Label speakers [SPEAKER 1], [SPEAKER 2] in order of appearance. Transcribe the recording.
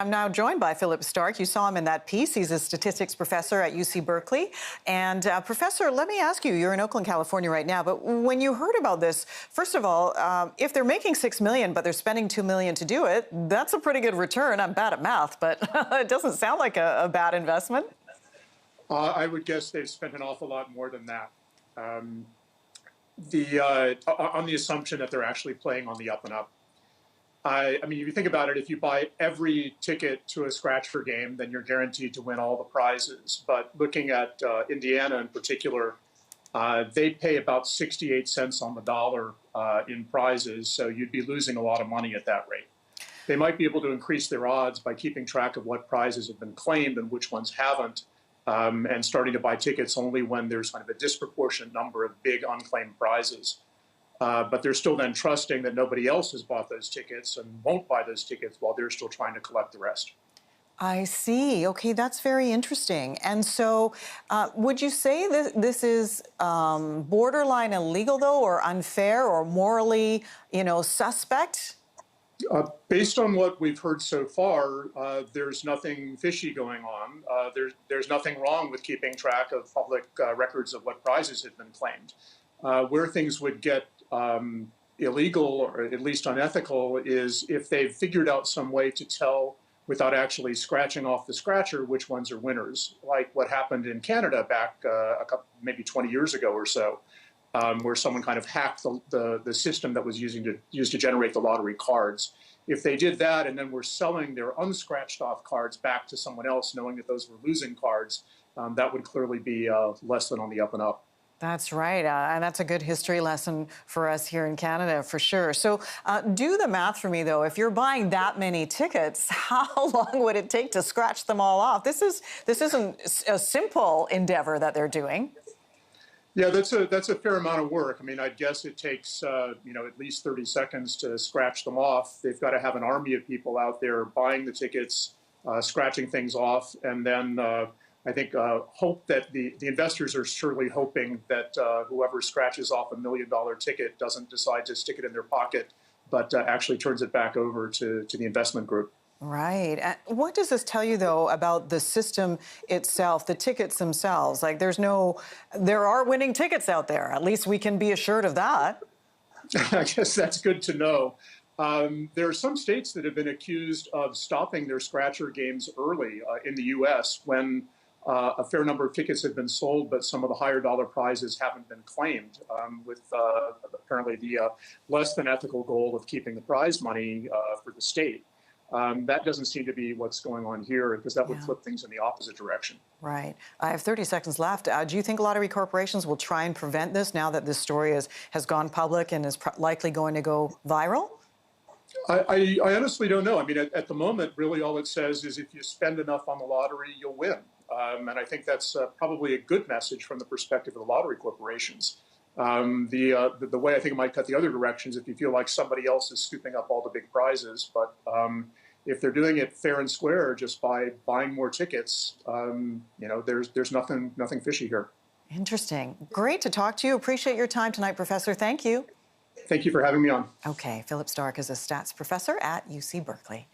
[SPEAKER 1] I'm now joined by Philip Stark. You saw him in that piece. He's a statistics professor at UC Berkeley. And Professor, let me ask you, you're in Oakland, California right now, but when you heard about this, first of all, if they're making $6 million, but they're spending $2 million to do it, that's a pretty good return. I'm bad at math, but it doesn't sound like a bad investment.
[SPEAKER 2] I would guess they've spent an awful lot more than that. On the assumption that they're actually playing on the up and up. I mean, if you think about it, if you buy every ticket to a scratcher game, then you're guaranteed to win all the prizes. But looking at Indiana in particular, they pay about 68 cents on the dollar in prizes, so you'd be losing a lot of money at that rate. They might be able to increase their odds by keeping track of what prizes have been claimed and which ones haven't, and starting to buy tickets only when there's kind of a disproportionate number of big unclaimed prizes. But they're still then trusting that nobody else has bought those tickets and won't buy those tickets while they're still trying to collect the rest.
[SPEAKER 1] I see. Okay, that's very interesting. And so would you say that this is borderline illegal, though, or unfair or morally, suspect?
[SPEAKER 2] Based on what we've heard so far, there's nothing fishy going on. There's nothing wrong with keeping track of public records of what prizes have been claimed. Where things would get illegal or at least unethical is if they've figured out some way to tell without actually scratching off the scratcher which ones are winners, like what happened in Canada back maybe 20 years ago or so, where someone kind of hacked the system that was used to generate the lottery cards. If they did that and then were selling their unscratched off cards back to someone else, knowing that those were losing cards, that would clearly be less than on the up and up.
[SPEAKER 1] That's right. And that's a good history lesson for us here in Canada, for sure. So do the math for me, though. If you're buying that many tickets, how long would it take to scratch them all off? This isn't a simple endeavor that they're doing.
[SPEAKER 2] Yeah, that's a fair amount of work. I mean, I'd guess it takes, at least 30 seconds to scratch them off. They've got to have an army of people out there buying the tickets, scratching things off, and then I think hope that the investors are surely hoping that whoever scratches off $1 million ticket doesn't decide to stick it in their pocket, but actually turns it back over to the investment group.
[SPEAKER 1] Right. What does this tell you, though, about the system itself, the tickets themselves? Like, there are winning tickets out there. At least we can be assured of that.
[SPEAKER 2] I guess that's good to know. There are some states that have been accused of stopping their scratcher games early in the U.S. when a fair number of tickets have been sold, but some of the higher dollar prizes haven't been claimed, with apparently the less than ethical goal of keeping the prize money for the state. That doesn't seem to be what's going on here, because that would flip things in the opposite direction.
[SPEAKER 1] Right. I have 30 seconds left. Do you think lottery corporations will try and prevent this now that this story has gone public and is likely going to go viral?
[SPEAKER 2] I honestly don't know. I mean, at the moment, really all it says is if you spend enough on the lottery, you'll win. And I think that's probably a good message from the perspective of the lottery corporations. The way I think it might cut the other directions if you feel like somebody else is scooping up all the big prizes. But if they're doing it fair and square just by buying more tickets, there's nothing fishy here.
[SPEAKER 1] Interesting. Great to talk to you. Appreciate your time tonight, Professor. Thank you.
[SPEAKER 2] Thank you for having me on.
[SPEAKER 1] Okay, Philip Stark is a stats professor at UC Berkeley.